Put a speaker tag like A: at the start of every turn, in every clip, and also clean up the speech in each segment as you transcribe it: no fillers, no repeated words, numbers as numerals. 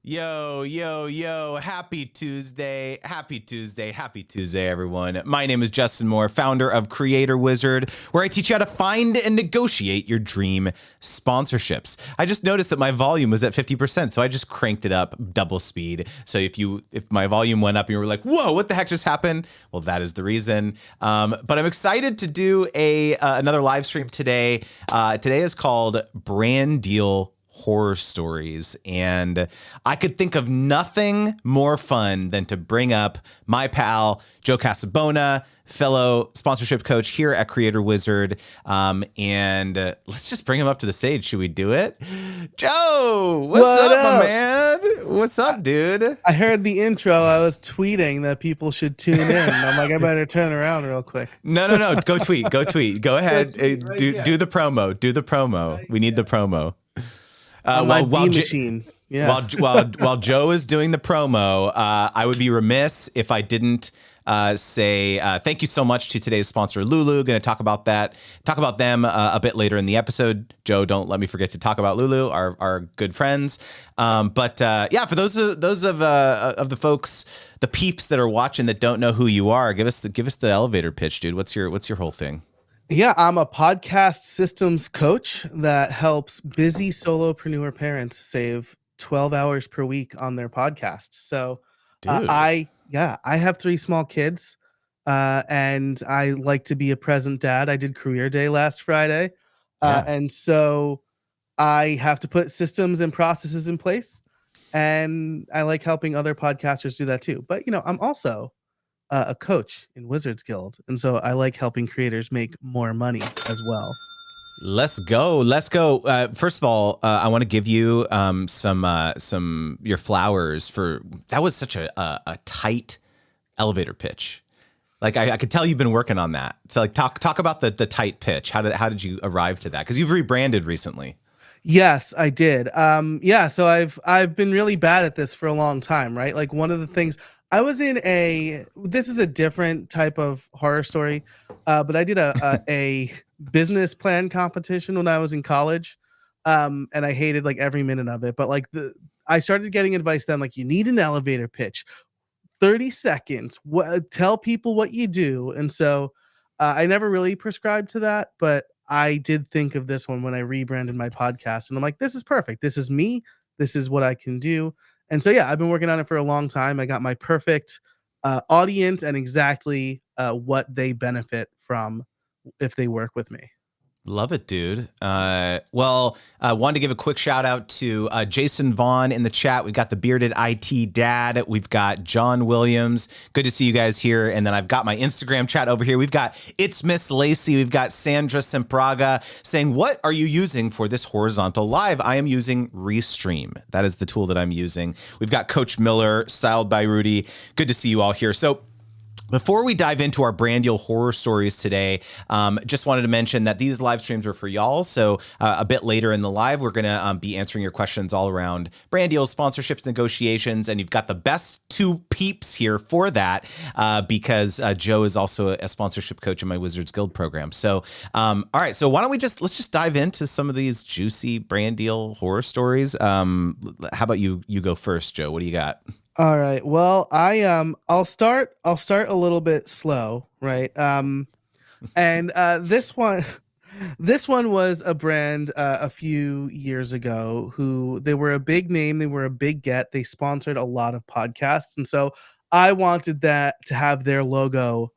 A: Yo, yo, yo, happy Tuesday, happy Tuesday, happy Tuesday, everyone. My name is Justin Moore, founder of Creator Wizard, where I teach you how to find and negotiate your dream sponsorships. I just noticed that my volume was at 50%, so I just cranked it up double speed. So if my volume went up and you were like, whoa, what the heck just happened? Well, that is the reason. But I'm excited to do another live stream today. Today is called Brand Deal Horror Stories, and I could think of nothing more fun than to bring up my pal Joe Casabona, fellow sponsorship coach here at Creator Wizard, and let's just bring him up to the stage. Should we do it? Joe, what's up, my man? What's up, dude?
B: I heard the intro. I was tweeting that people should tune in. I'm like, I better turn around real quick.
A: No. Go tweet. Go ahead. Do the promo. We need the promo.
B: While machine. Yeah.
A: While Joe is doing the promo, I would be remiss if I didn't say thank you so much to today's sponsor, Lulu. Going to talk about them a bit later in the episode. Joe, don't let me forget to talk about Lulu, our good friends. But for those of the folks, the peeps that are watching that don't know who you are, give us the elevator pitch, dude. What's your whole thing?
B: Yeah, I'm a podcast systems coach that helps busy solopreneur parents save 12 hours per week on their podcast. So I have 3 small kids and I like to be a present dad. I did career day last Friday. And so I have to put systems and processes in place, and I like helping other podcasters do that too. But, I'm also a coach in Wizards Guild, and so I like helping creators make more money as well.
A: Let's go. First of all, I want to give you some your flowers for that was such a tight elevator pitch. Like I could tell you've been working on that. So like talk about the tight pitch. How did you arrive to that? Because you've rebranded recently.
B: Yes, I did. So I've been really bad at this for a long time, right? Like one of the things I was in this is a different type of horror story, but I did a business plan competition when I was in college, and I hated like every minute of it. But like I started getting advice then, like you need an elevator pitch, 30 seconds, tell people what you do. And so I never really prescribed to that, but I did think of this one when I rebranded my podcast, and I'm like, this is perfect. This is me. This is what I can do. And so, I've been working on it for a long time. I got my perfect audience and exactly what they benefit from if they work with me.
A: Love it, dude. Wanted to give a quick shout out to Jason Vaughn in the chat. We've got the bearded IT dad. We've got John Williams. Good to see you guys here. And then I've got my Instagram chat over here. We've got It's Miss Lacey. We've got Sandra Sempraga saying, what are you using for this horizontal live? I am using Restream. That is the tool that I'm using. We've got Coach Miller, styled by Rudy. Good to see you all here. So before we dive into our brand deal horror stories today, just wanted to mention that these live streams are for y'all. So a bit later in the live, we're going to be answering your questions all around brand deals, sponsorships, negotiations. And you've got the best 2 peeps here for that because Joe is also a sponsorship coach in my Wizards Guild program. So, all right. So why don't let's just dive into some of these juicy brand deal horror stories. How about you go first, Joe? What do you got?
B: All right. Well, I'll start a little bit slow, right? And this one was a brand a few years ago who they were a big name, they were a big get, they sponsored a lot of podcasts, and so I wanted that to have their logo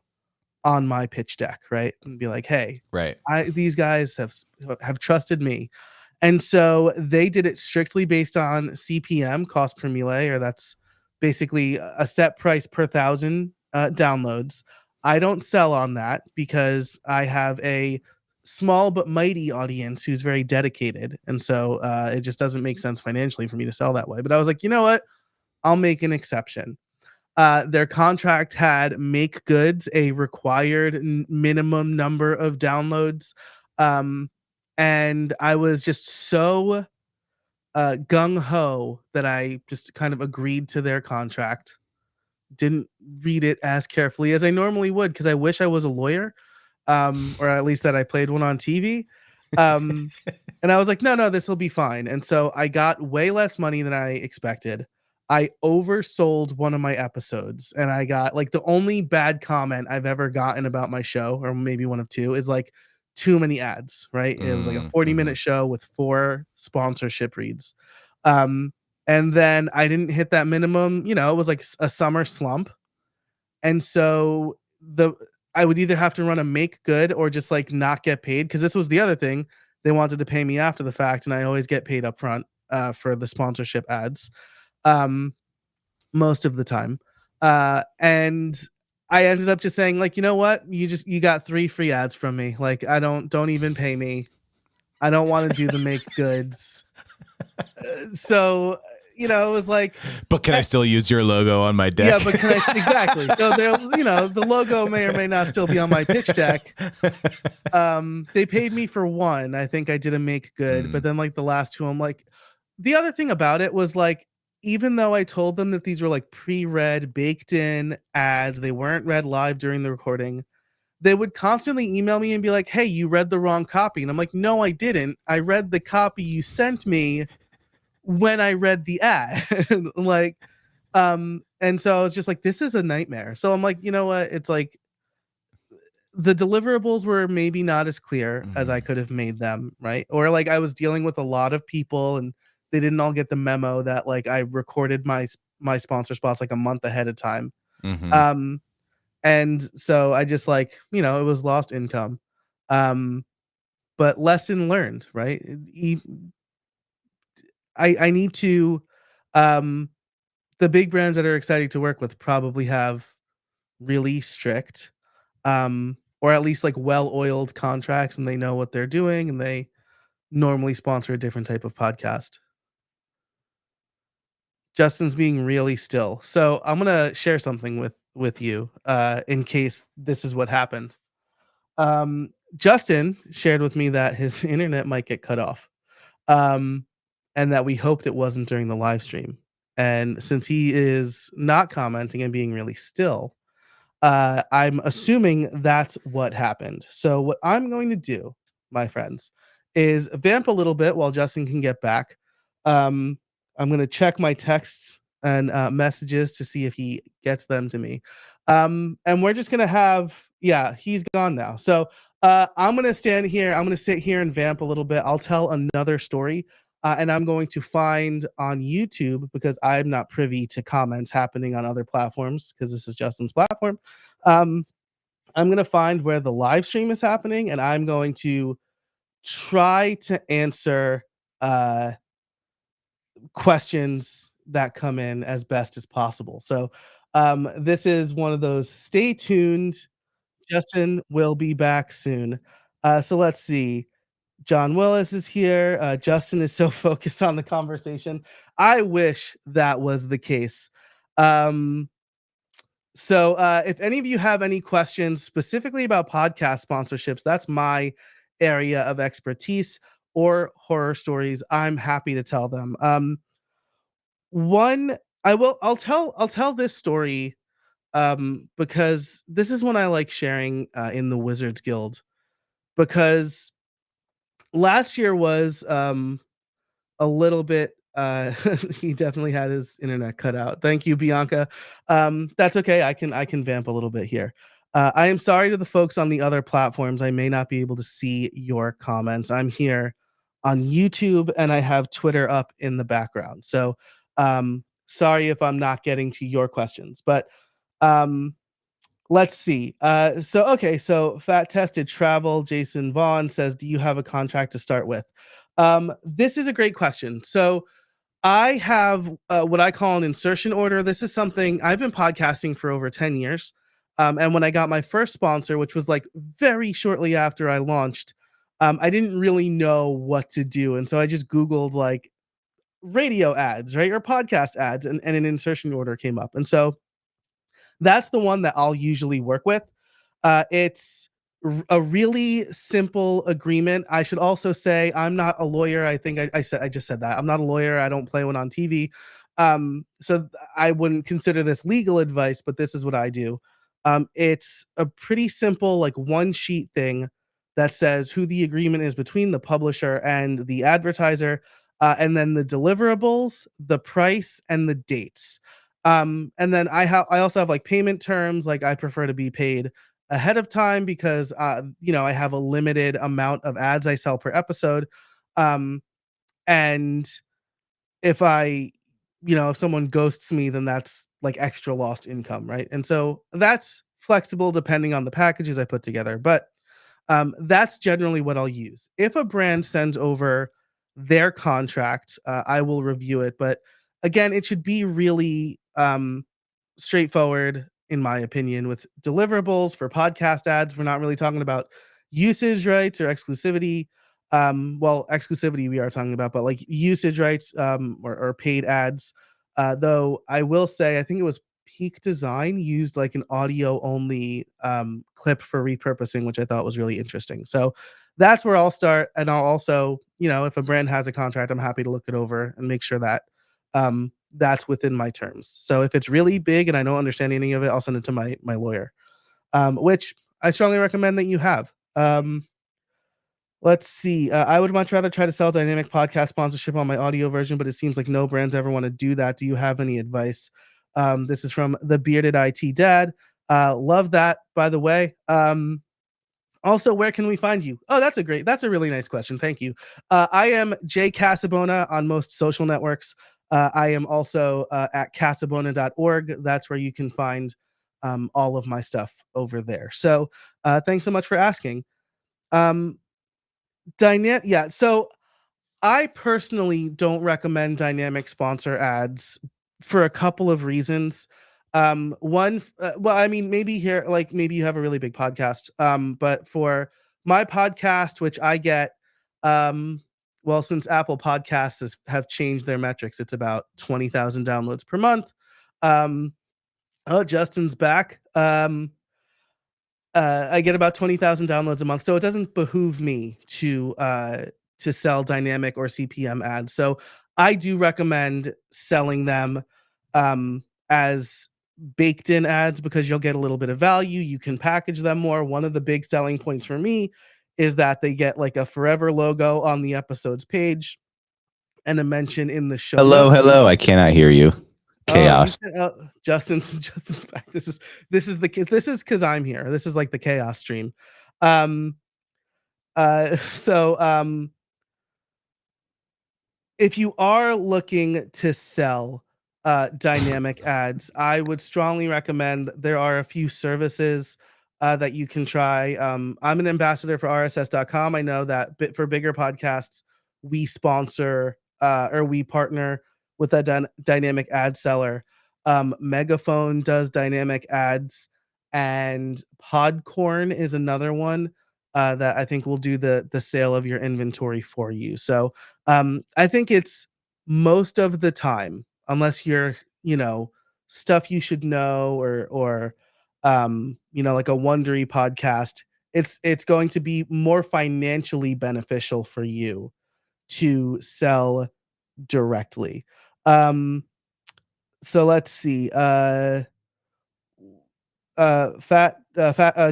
B: on my pitch deck, right? And be like, "Hey,
A: right.
B: These guys have trusted me." And so they did it strictly based on CPM, cost per mille, or that's basically a set price per 1,000 downloads. I don't sell on that because I have a small but mighty audience who's very dedicated. And so it just doesn't make sense financially for me to sell that way. But I was like, you know what? I'll make an exception. Their contract had make goods, a required minimum number of downloads. And I was just so gung-ho that I just kind of agreed to their contract. Didn't read it as carefully as I normally would because I wish I was a lawyer, or at least that I played one on TV. And I was like, no, this will be fine. And so I got way less money than I expected. I oversold one of my episodes, and I got like the only bad comment I've ever gotten about my show, or maybe one of two, is like too many ads, right? It was like a
A: Mm,
B: 40-minute
A: mhm.
B: show with 4 sponsorship reads. Um, and then I didn't hit that minimum, it was like a summer slump. And so I would either have to run a make good or just like not get paid, because this was the other thing. They wanted to pay me after the fact, and I always get paid up front for the sponsorship ads. Um, most of the time. And I ended up just saying, like, you know what? You got 3 free ads from me. Like, I don't even pay me. I don't want to do the make goods. So, it was like,
A: But can I still use your logo on my deck?
B: yeah, but can I exactly. So there, the logo may or may not still be on my pitch deck. They paid me for one. I think I did a make good, but
A: Mm,
B: then like the last two, I'm like, the other thing about it was like, even though I told them that these were like pre-read, baked in ads, they weren't read live during the recording, they would constantly email me and be like, "Hey, you read the wrong copy." And I'm like, "No, I didn't. I read the copy you sent me when I read the ad." Like, and so I was just like, this is a nightmare. So I'm like, you know what? It's like the deliverables were maybe not as clear as I
A: mhm,
B: could have made them, right? Or like I was dealing with a lot of people and they didn't all get the memo that like I recorded my sponsor spots like a month ahead of time.
A: mhm.
B: Um and so I just like, it was lost income. Um but lesson learned, right? I need to um the big brands that are exciting to work with probably have really strict or at least like well-oiled contracts, and they know what they're doing, and they normally sponsor a different type of podcast. Justin's being really still. So I'm gonna share something with you in case this is what happened. Justin shared with me that his internet might get cut off. Um, and that we hoped it wasn't during the live stream. And since he is not commenting and being really still, I'm assuming that's what happened. So what I'm going to do, my friends, is vamp a little bit while Justin can get back. Um, I'm going to check my texts and messages to see if he gets them to me. And we're just going to have, yeah, he's gone now. So I'm going to stand here. I'm going to sit here and vamp a little bit. I'll tell another story. And I'm going to find on YouTube, because I'm not privy to comments happening on other platforms because this is Justin's platform. Um, I'm going to find where the live stream is happening, and I'm going to try to answer uh, questions that come in as best as possible. So this is one of those. Stay tuned. Justin will be back soon. So let's see. John Willis is here. Justin is so focused on the conversation. I wish that was the case. Um, so if any of you have any questions specifically about podcast sponsorships, that's my area of expertise, or horror stories, I'm happy to tell them. One I'll tell this story because this is one I like sharing in the Wizards Guild, because last year was a little bit he definitely had his internet cut out. Thank you, Bianca. That's okay. I can vamp a little bit here. I am sorry to the folks on the other platforms. I may not be able to see your comments. I'm here on YouTube and I have Twitter up in the background. So sorry if I'm not getting to your questions, but um let's see. So Fat Tested Travel, Jason Vaughn says, do you have a contract to start with? This is a great question. So I have what I call an insertion order. This is something I've been podcasting for over 10 years. And when I got my first sponsor, which was like very shortly after I launched, I didn't really know what to do. And so I just Googled like radio ads, right? Or podcast ads, and an insertion order came up. And so that's the one that I'll usually work with. It's a really simple agreement. I should also say I'm not a lawyer. I think I just said that. I'm not a lawyer. I don't play one on TV. So I wouldn't consider this legal advice, but this is what I do. It's a pretty simple, like one sheet thing that says who the agreement is between the publisher and the advertiser. and then the deliverables, the price, and the dates. And then I also have like payment terms. Like I prefer to be paid ahead of time because I have a limited amount of ads I sell per episode. Um, and if if someone ghosts me, then that's like extra lost income, right? And so that's flexible depending on the packages I put together. But that's generally what I'll use. If a brand sends over their contract, I will review it. But again, it should be really straightforward, in my opinion, with deliverables for podcast ads. We're not really talking about usage rights or exclusivity. Well, exclusivity we are talking about, but like usage rights or paid ads. Though I will say, I think it was Peak Design used like an audio only clip for repurposing, which I thought was really interesting. So that's where I'll start. And I'll also, if a brand has a contract, I'm happy to look it over and make sure that that's within my terms. So if it's really big and I don't understand any of it, I'll send it to my lawyer, which I strongly recommend that you have. Let's see. I would much rather try to sell dynamic podcast sponsorship on my audio version, but it seems like no brands ever want to do that. Do you have any advice? This is from the Bearded IT Dad. Love that, by the way. Also, where can we find you? Oh, that's a really nice question. Thank you. I am Jay Casabona on most social networks. I am also at casabona.org. That's where you can find all of my stuff over there. So thanks so much for asking. So I personally don't recommend dynamic sponsor ads for a couple of reasons. Well, I mean, maybe you have a really big podcast. But for my podcast, which I get, well, since Apple Podcasts have changed their metrics, it's about 20,000 downloads per month. Oh, Justin's back. I get about 20,000 downloads a month, so it doesn't behoove me to sell dynamic or CPM ads. So I do recommend selling them as baked in ads because you'll get a little bit of value. You can package them more. One of the big selling points for me is that they get like a forever logo on the episode's page and a mention in the show
C: Hello,
B: notes.
C: hello. I cannot hear you. Chaos.
B: Justin's back. This is because I'm here. This is like the chaos stream. So if you are looking to sell dynamic ads, I would strongly recommend there are a few services that you can try. I'm an ambassador for RSS.com. I know that for bigger podcasts, we sponsor or we partner with a dynamic ad seller. Megaphone does dynamic ads, and Podcorn is another one that I think will do the sale of your inventory for you. So I think it's most of the time, unless you're stuff you should know or like a Wondery podcast, it's going to be more financially beneficial for you to sell directly. So let's see.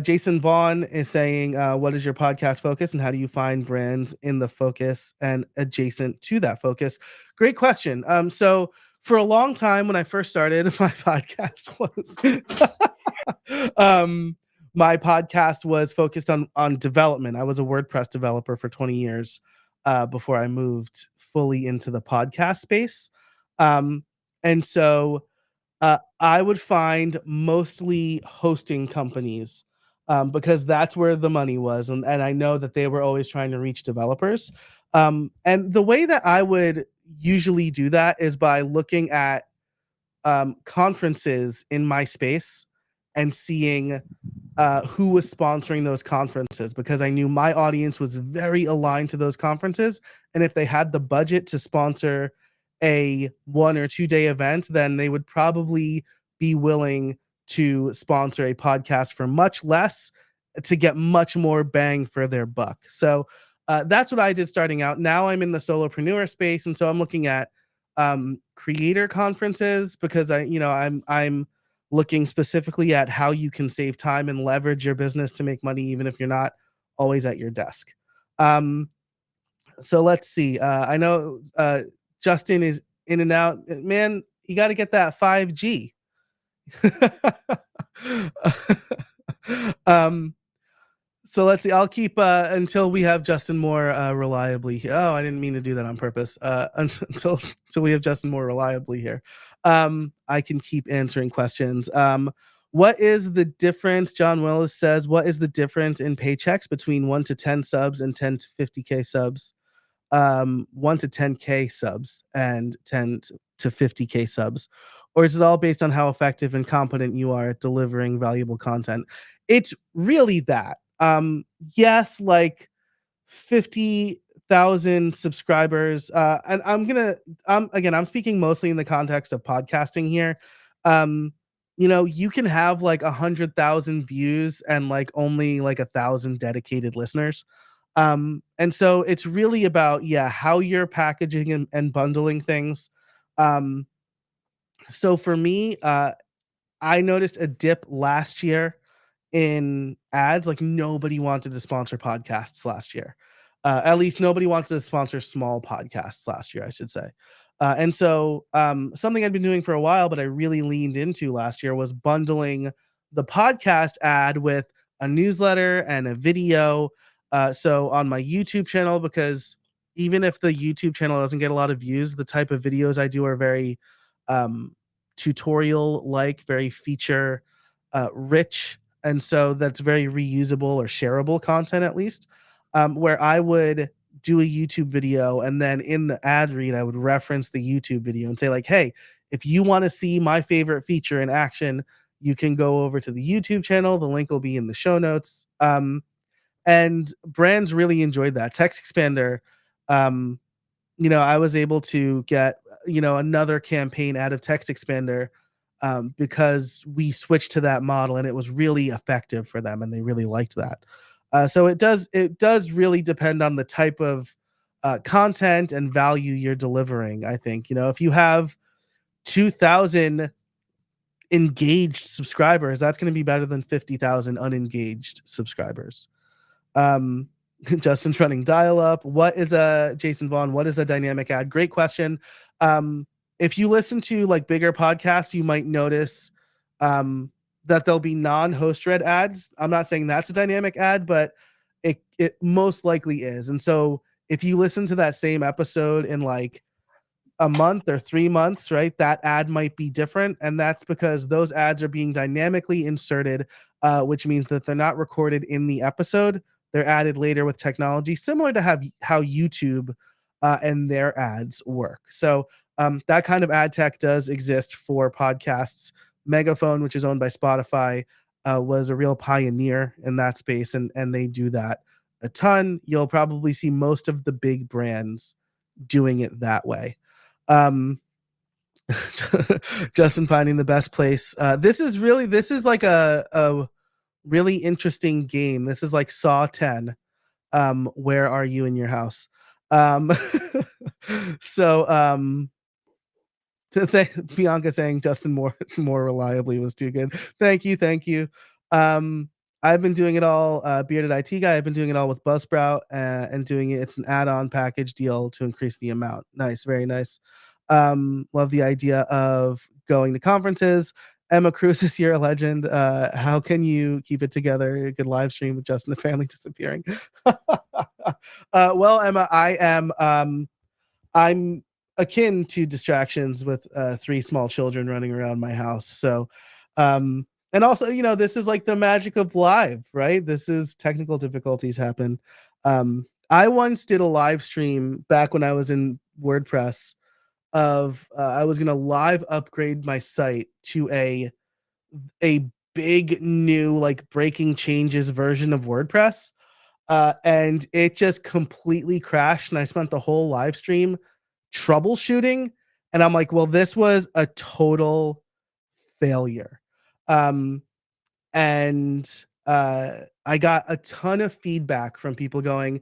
B: Jason Vaughn is saying, what is your podcast focus and how do you find brands in the focus and adjacent to that focus? Great question. So for a long time when I first started, my podcast was focused on development. I was a WordPress developer for 20 years before I moved fully into the podcast space. And so I would find mostly hosting companies because that's where the money was. And I know that they were always trying to reach developers. And the way that I would usually do that is by looking at conferences in my space and seeing who was sponsoring those conferences, because I knew my audience was very aligned to those conferences. And if they had the budget to sponsor a 1 or 2 day event, then they would probably be willing to sponsor a podcast for much less to get much more bang for their buck. So that's what I did starting out. Now I'm in the solopreneur space, and so I'm looking at creator conferences because I'm looking specifically at how you can save time and leverage your business to make money even if you're not always at your desk. So let's see. I know Justin is in and out. Man, you got to get that 5G. um, so let's see. I'll keep until we have Justin more reliably here. Oh, I didn't mean to do that on purpose. Until we have Justin more reliably here, I can keep answering questions. What is the difference? John Willis says, "What is the difference in paychecks between 1 to 10 subs and 10 to 50K subs?" 1 to 10K subs and 10 to 50K subs? Or is it all based on how effective and competent you are at delivering valuable content? It's really that. Yes, like 50,000 subscribers. And I'm speaking mostly in the context of podcasting here. You can have like 100,000 views and like only like 1,000 dedicated listeners. And so it's really about, how you're packaging and bundling things. So for me, I noticed a dip last year in ads. Like nobody wanted to sponsor podcasts last year. At least nobody wanted to sponsor small podcasts last year, I should say. And so something I'd been doing for a while, but I really leaned into last year was bundling the podcast ad with a newsletter and a video. So on my YouTube channel, because even if the YouTube channel doesn't get a lot of views, the type of videos I do are very tutorial like, very feature rich. And so that's very reusable or shareable content, at least, where I would do a YouTube video and then in the ad read, I would reference the YouTube video and say like, hey, if you want to see my favorite feature in action, you can go over to the YouTube channel. The link will be in the show notes. And brands really enjoyed that. TextExpander, I was able to get, another campaign out of TextExpander because we switched to that model and it was really effective for them and they really liked that. So it does really depend on the type of content and value you're delivering. I think, if you have 2,000 engaged subscribers, that's going to be better than 50,000 unengaged subscribers. Justin's running dial up. Jason Vaughn, what is a dynamic ad? Great question. If you listen to like bigger podcasts, you might notice that there'll be non-host read ads. I'm not saying that's a dynamic ad, but it most likely is. And so if you listen to that same episode in like a month or 3 months, right, that ad might be different. And that's because those ads are being dynamically inserted, which means that they're not recorded in the episode. They're added later with technology, similar to how YouTube and their ads work. So that kind of ad tech does exist for podcasts. Megaphone, which is owned by Spotify, was a real pioneer in that space, and they do that a ton. You'll probably see most of the big brands doing it that way. Justin finding the best place. This is like a really interesting game. This is like Saw 10. Where are you in your house? So Bianca saying Justin more reliably was too good. Thank you. I've been doing it all. Bearded IT guy. I've been doing it all with Buzzsprout and doing it. It's an add-on package deal to increase the amount. Nice, very nice. Love the idea of going to conferences. Emma Cruz is here, a legend. How can you keep it together? A good live stream with Justin the family disappearing. Well, Emma, I'm akin to distractions with 3 small children running around my house. So, and also, this is like the magic of live, right? This is technical difficulties happen. I once did a live stream back when I was in WordPress of I was going to live upgrade my site to a big new like breaking changes version of WordPress. And it just completely crashed. And I spent the whole live stream troubleshooting. And I'm like, well, this was a total failure. And I got a ton of feedback from people going,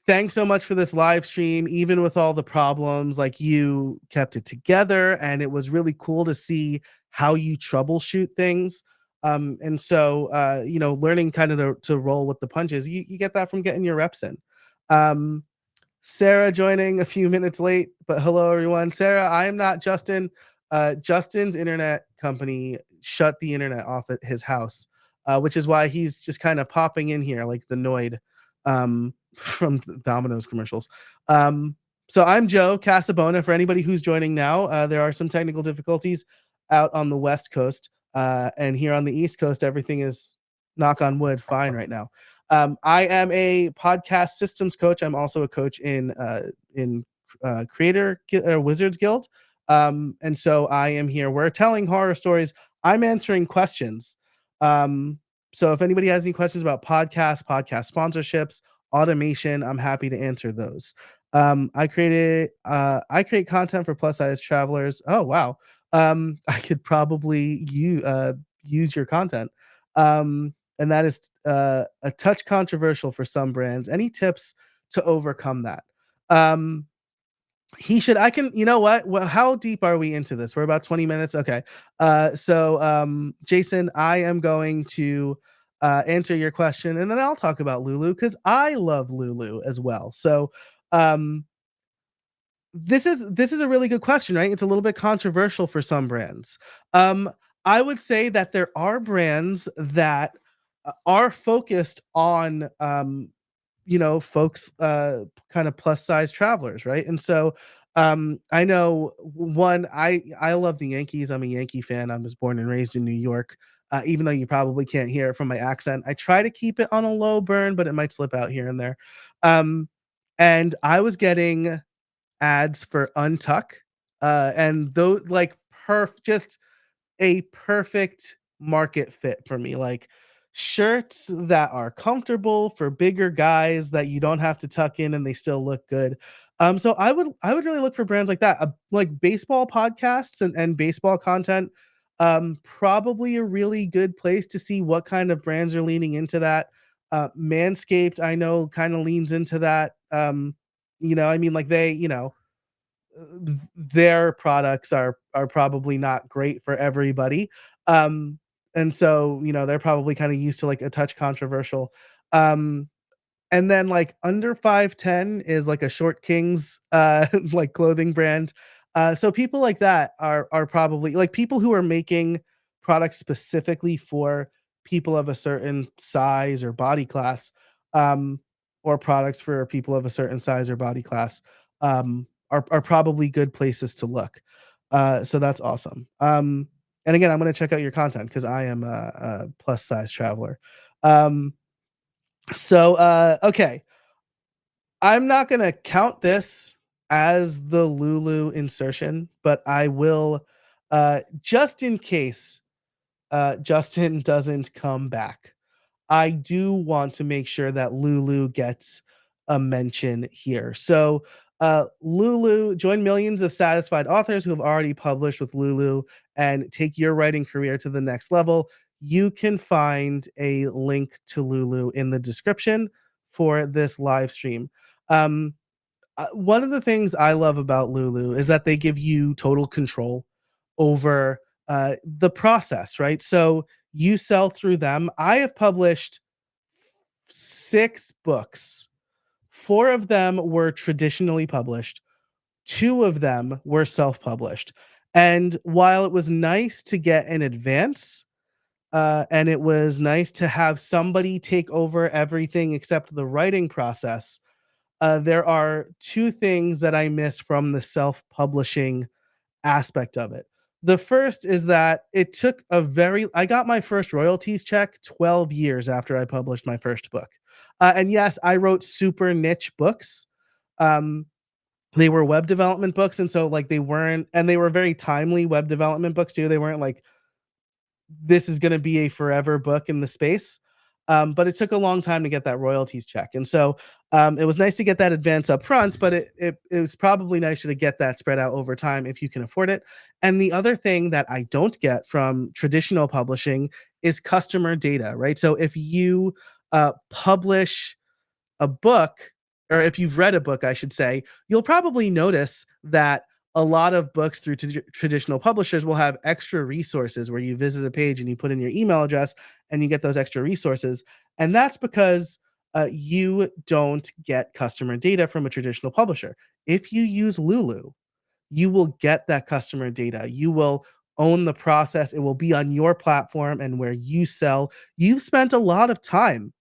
B: thanks so much for this live stream. Even with all the problems, like you kept it together. And it was really cool to see how you troubleshoot things. And so, learning kind of to roll with the punches, you get that from getting your reps in. Sarah joining a few minutes late, but hello everyone. Sarah, I am not Justin. Justin's internet company shut the internet off at his house, which is why he's just kind of popping in here like the Noid from the Domino's commercials. So I'm Joe Casabona. For anybody who's joining now, there are some technical difficulties out on the West Coast, and here on the East Coast, everything is, knock on wood, fine right now. I am a podcast systems coach. I'm also a coach in Creator Wizards Guild. And so I am here. We're telling horror stories. I'm answering questions. So if anybody has any questions about podcasts, podcast sponsorships, automation, I'm happy to answer those. I create content for plus size travelers. Oh, wow. I could probably use your content. And that is a touch controversial for some brands. Any tips to overcome that? You know what? Well, how deep are we into this? We're about 20 minutes. Okay. So Jason, I am going to answer your question, and then I'll talk about Lulu because I love Lulu as well. So this is a really good question, right? It's a little bit controversial for some brands. I would say that there are brands that are focused on folks kind of plus size travelers, right? And so I know one, I love the Yankees. I'm a Yankee fan. I was born and raised in New York. Even though you probably can't hear it from my accent, I try to keep it on a low burn, but it might slip out here and there. And I was getting ads for Untuck, and those like just a perfect market fit for me. Like shirts that are comfortable for bigger guys that you don't have to tuck in and they still look good. So I would really look for brands like that, like baseball podcasts and baseball content. Probably a really good place to see what kind of brands are leaning into that. Manscaped, I know, kind of leans into that. I mean, like their products are probably not great for everybody. And so, they're probably kind of used to like a touch controversial. And then like under 5'10" is like a Short Kings like clothing brand. So people like that are probably like people who are making products specifically for people of a certain size or body class, or products for people of a certain size or body class, are probably good places to look. So that's awesome. And again, I'm going to check out your content because I am a plus size traveler. Okay. I'm not going to count this as the Lulu insertion, but I will, just in case Justin doesn't come back. I do want to make sure that Lulu gets a mention here. So Lulu, join millions of satisfied authors who have already published with Lulu and take your writing career to the next level. You can find a link to Lulu in the description for this live stream. One of the things I love about Lulu is that they give you total control over the process, right? So you sell through them. I have published 6 books. 4 of them were traditionally published. 2 of them were self-published. And while it was nice to get an advance, and it was nice to have somebody take over everything except the writing process, there are 2 things that I miss from the self-publishing aspect of it. The first is that I got my first royalties check 12 years after I published my first book. And yes, I wrote super niche books. They were web development books. And so like they were very timely web development books too. They weren't like, this is going to be a forever book in the space. But it took a long time to get that royalties check. And so it was nice to get that advance up front, but it was probably nicer to get that spread out over time if you can afford it. And the other thing that I don't get from traditional publishing is customer data, right? So if you publish a book, or if you've read a book, I should say, you'll probably notice that a lot of books through traditional publishers will have extra resources where you visit a page and you put in your email address and you get those extra resources. And that's because you don't get customer data from a traditional publisher. If you use Lulu, you will get that customer data. You will own the process. It will be on your platform and where you sell. You've spent a lot of time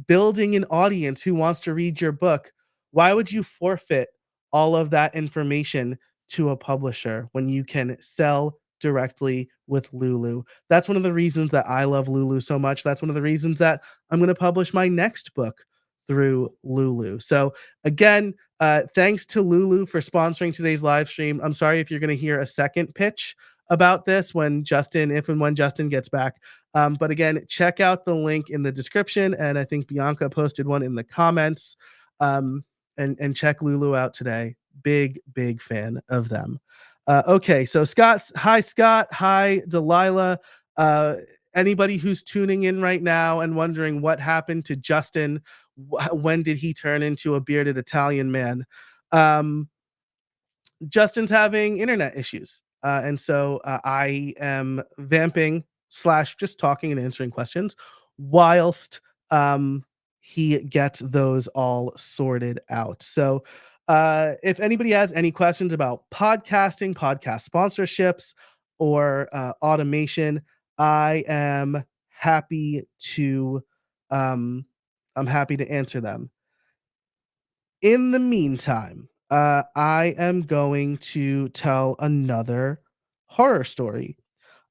B: building an audience who wants to read your book. Why would you forfeit all of that information to a publisher when you can sell directly with Lulu? That's one of the reasons that I love Lulu so much. That's one of the reasons that I'm going to publish my next book through Lulu. So again, thanks to Lulu for sponsoring today's live stream. I'm sorry if you're going to hear a second pitch about this when Justin, if and when Justin gets back. But again, check out the link in the description, and I think Bianca posted one in the comments. And check Lulu out today. Big fan of them. Okay, so Scott, hi Delilah. Anybody who's tuning in right now and wondering what happened to Justin, when did he turn into a bearded Italian man? Justin's having internet issues. And so I am vamping / just talking and answering questions whilst he gets those all sorted out. So if anybody has any questions about podcasting, podcast sponsorships, or automation, I am happy to answer them. In the meantime, I am going to tell another horror story.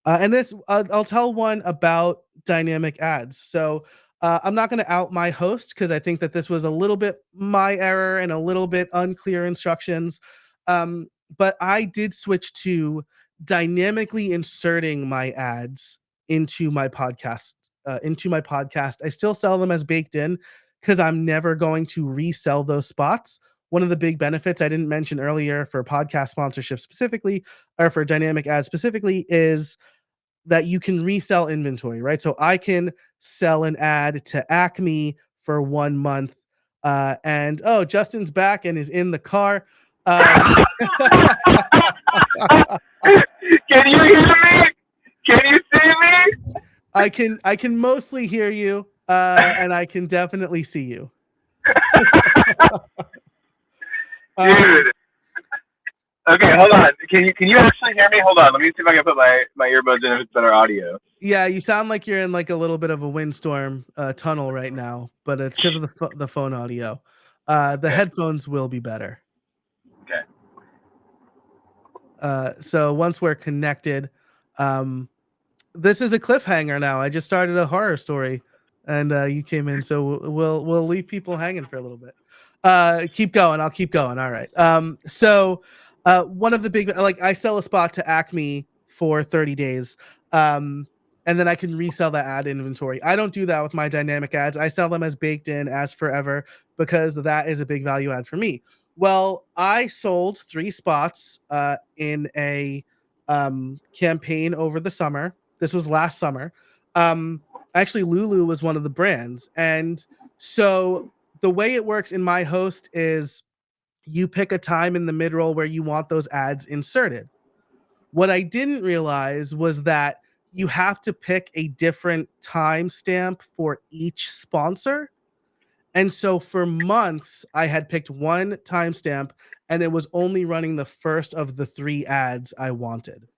B: And this, I'll tell one about dynamic ads. So I'm not going to out my host because I think that this was a little bit my error and a little bit unclear instructions. But I did switch to dynamically inserting my ads into my podcast. I still sell them as baked in because I'm never going to resell those spots. One of the big benefits I didn't mention earlier for podcast sponsorship specifically, or for dynamic ads specifically, is that you can resell inventory, right? So I can sell an ad to Acme for 1 month. And Justin's back and is in the car.
D: Can you hear me? Can you see me?
B: I can mostly hear you, and I can definitely see you.
D: Dude. Okay, hold on. Can you actually hear me? Hold on. Let me see if I can put my earbuds in if it's better audio.
B: Yeah, you sound like you're in like a little bit of a windstorm tunnel right now, but it's because of the phone audio. The headphones will be better.
D: Okay.
B: So once we're connected, this is a cliffhanger now. I just started a horror story, and you came in, so we'll leave people hanging for a little bit. Keep going. I'll keep going. All right. So one of the big, like, I sell a spot to Acme for 30 days. And then I can resell that ad inventory. I don't do that with my dynamic ads. I sell them as baked in, as forever, because that is a big value add for me. Well, I sold 3 spots in a campaign over the summer. This was last summer. Actually, Lulu was one of the brands. And so the way it works in my host is you pick a time in the mid-roll where you want those ads inserted. What I didn't realize was that you have to pick a different timestamp for each sponsor. And so for months, I had picked one timestamp and it was only running the first of the 3 ads I wanted.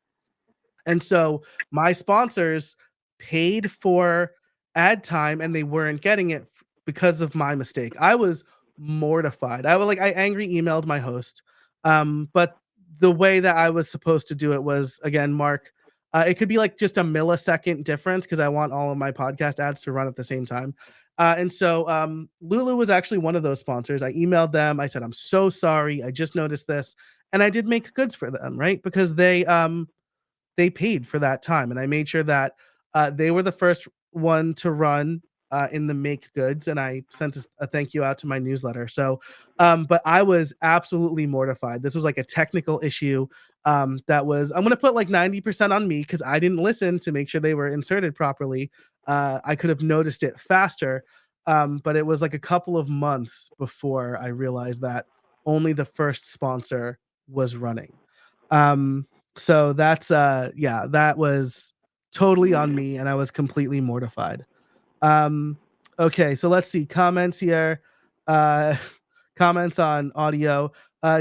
B: And so my sponsors paid for ad time and they weren't getting it because of my mistake. I was mortified. I angry emailed my host. But the way that I was supposed to do it was, again, Mark, it could be like just a millisecond difference because I want all of my podcast ads to run at the same time. And so Lulu was actually one of those sponsors. I emailed them. I said, I'm so sorry. I just noticed this. And I did make goods for them, right? Because they paid for that time. And I made sure that they were the first one to run in the make goods. And I sent a thank you out to my newsletter. So, but I was absolutely mortified. This was like a technical issue that was, I'm going to put like 90% on me because I didn't listen to make sure they were inserted properly. I could have noticed it faster. But it was like a couple of months before I realized that only the first sponsor was running. So that's that was totally on me and I was completely mortified. Okay, so let's see comments here. Comments on audio.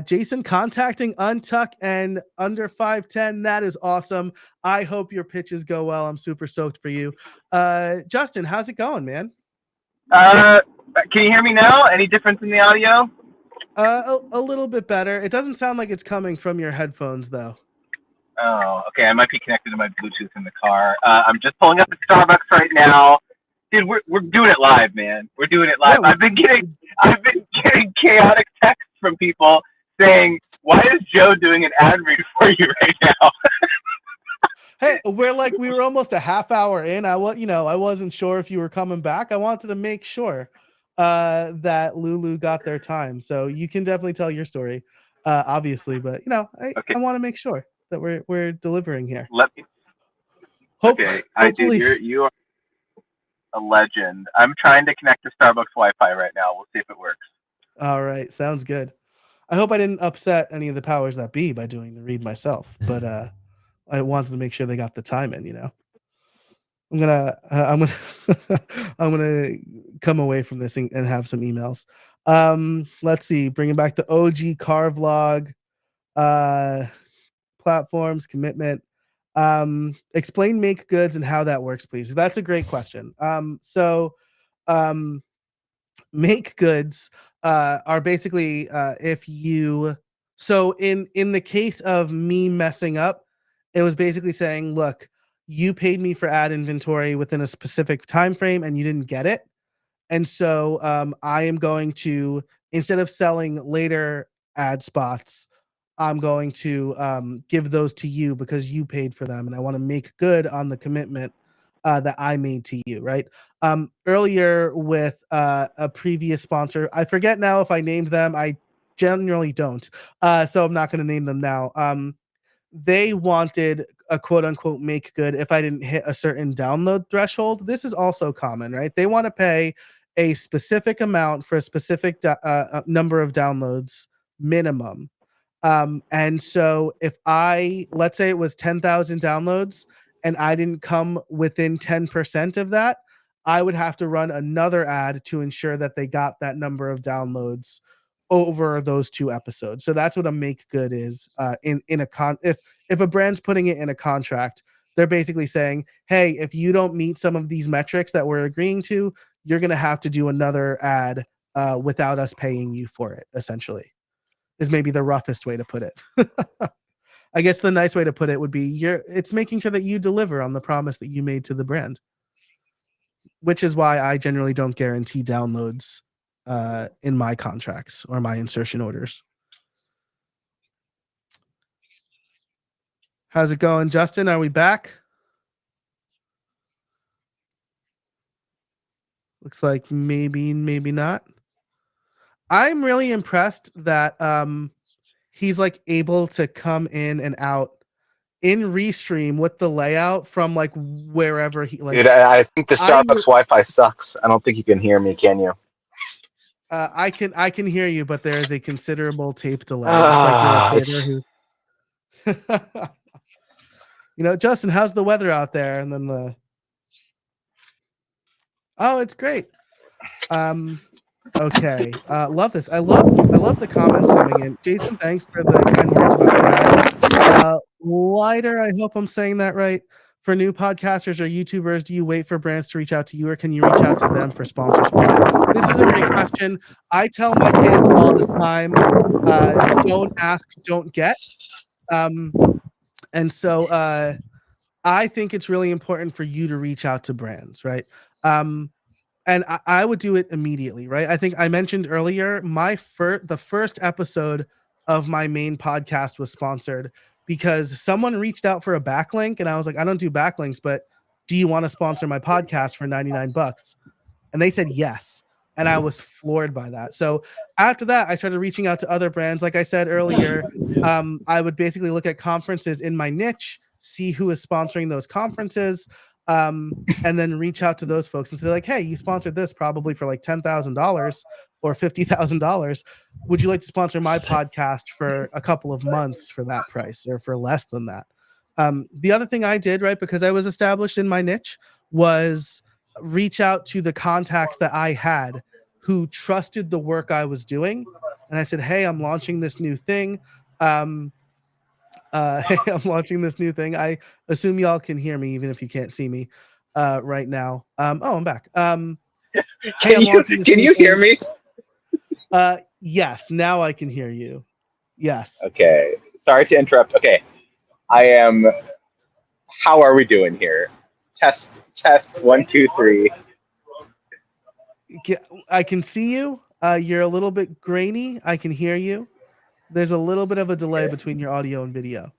B: Jason contacting Untuck and under 5'10. That is awesome. I hope your pitches go well. I'm super stoked for you. Justin, how's it going, man?
D: Can you hear me now? Any difference in the audio?
B: A little bit better. It doesn't sound like it's coming from your headphones, though.
D: Oh, okay. I might be connected to my Bluetooth in the car. I'm just pulling up at Starbucks right now. Dude, we're doing it live, man. We're doing it live.
B: Yeah,
D: I've been getting chaotic texts from people saying, "Why is Joe doing an ad read for you right now?"
B: Hey, we were almost a half hour in. I wasn't sure if you were coming back. I wanted to make sure that Lulu got their time. So you can definitely tell your story, obviously, but
D: Okay.
B: I want to make sure that we're delivering here.
D: Let me. Okay,
B: Hopefully.
D: you are a legend. I'm trying to connect to Starbucks Wi-Fi right now. We'll see if it works.
B: All right, sounds good. I hope I didn't upset any of the powers that be by doing the read myself, but I wanted to make sure they got the time in. I'm gonna I'm gonna come away from this and have some emails. Let's see, bringing back the OG car vlog, platforms, commitment. Explain make goods and how that works, please. That's a great question. Make goods are basically so in the case of me messing up, it was basically saying, look, you paid me for ad inventory within a specific time frame and you didn't get it. And so I am going to, instead of selling later ad spots, I'm going to give those to you because you paid for them. And I want to make good on the commitment that I made to you, right? Earlier with a previous sponsor, I forget now if I named them. I generally don't. So I'm not going to name them now. They wanted a quote unquote make good if I didn't hit a certain download threshold. This is also common, right? They want to pay a specific amount for a specific number of downloads minimum. And so if let's say it was 10,000 downloads and I didn't come within 10% of that, I would have to run another ad to ensure that they got that number of downloads over those 2 episodes. So that's what a make good is. If a brand's putting it in a contract, they're basically saying, hey, if you don't meet some of these metrics that we're agreeing to, you're going to have to do another ad without us paying you for it, essentially, is maybe the roughest way to put it. I guess the nice way to put it would be it's making sure that you deliver on the promise that you made to the brand, which is why I generally don't guarantee downloads in my contracts or my insertion orders. How's it going, Justin? Are we back? Looks like maybe not. I'm really impressed that he's like able to come in and out in Restream with the layout from like wherever he like.
C: Dude, I think the Starbucks Wi-Fi sucks. I don't think you can hear me, can you?
B: I can hear you, but there is a considerable tape delay. It's like the recorder who's Justin, how's the weather out there? And then it's great. Okay. Love this. I love the comments coming in. Jason, thanks for the kind words about that. Lighter, I hope I'm saying that right. For new podcasters or YouTubers, do you wait for brands to reach out to you, or can you reach out to them for sponsor spots? This is a great question. I tell my kids all the time, don't ask, don't get. And so I think it's really important for you to reach out to brands, right? And I would do it immediately, right? I think I mentioned earlier, the first episode of my main podcast was sponsored because someone reached out for a backlink, and I was like, I don't do backlinks, but do you want to sponsor my podcast for $99? And they said yes. And I was floored by that. So after that, I started reaching out to other brands. Like I said earlier, I would basically look at conferences in my niche, see who is sponsoring those conferences, and then reach out to those folks and say like, hey, you sponsored this probably for like $10,000 or $50,000. Would you like to sponsor my podcast for a couple of months for that price or for less than that? The other thing I did, right, because I was established in my niche, was reach out to the contacts that I had who trusted the work I was doing. And I said, hey, I'm launching this new thing. Hey, I'm launching this new thing. I assume y'all can hear me, even if you can't see me right now. Oh, I'm back. Hey, I'm launching this
C: Can
B: new
C: you hear
B: thing.
C: me?
B: Yes, now I can hear you. Yes.
C: Okay. Sorry to interrupt. Okay. I am. How are we doing here? Test 1 2 3.
B: I can see you. You're a little bit grainy. I can hear you. There's a little bit of a delay
C: Okay.
B: between your audio and video.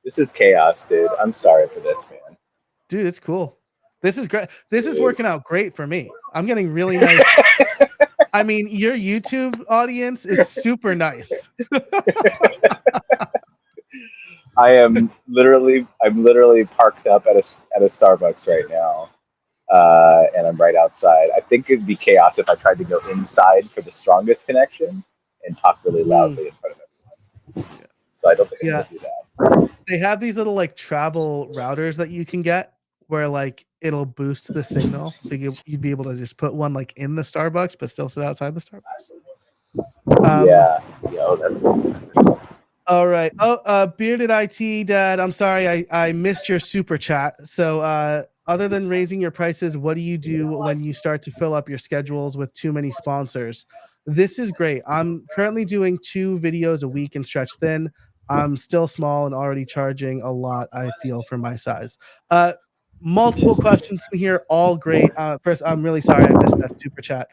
C: This is chaos, dude. I'm sorry for this, man.
B: Dude, it's cool. This is great. This is
C: Dude.
B: working out great for me. I'm getting really nice. I mean, your YouTube audience is super nice.
C: I'm literally parked up at a Starbucks right now, and I'm right outside. I think it'd be chaos if I tried to go inside for the strongest connection and talk really loudly in front of everyone.
B: Yeah.
C: So I don't think I'm
B: Yeah.
C: gonna do that.
B: They have these little like travel routers that you can get where like it'll boost the signal. So you'd be able to just put one like in the Starbucks, but still sit outside the Starbucks.
C: Yeah. Oh, that's interesting.
B: All right. Oh, Bearded IT Dad, I'm sorry I missed your super chat. So other than raising your prices, what do you do when you start to fill up your schedules with too many sponsors? This is great. I'm currently doing 2 videos a week in Stretch Thin. I'm still small and already charging a lot, I feel, for my size. Multiple questions in here, all great. First, I'm really sorry I missed that super chat.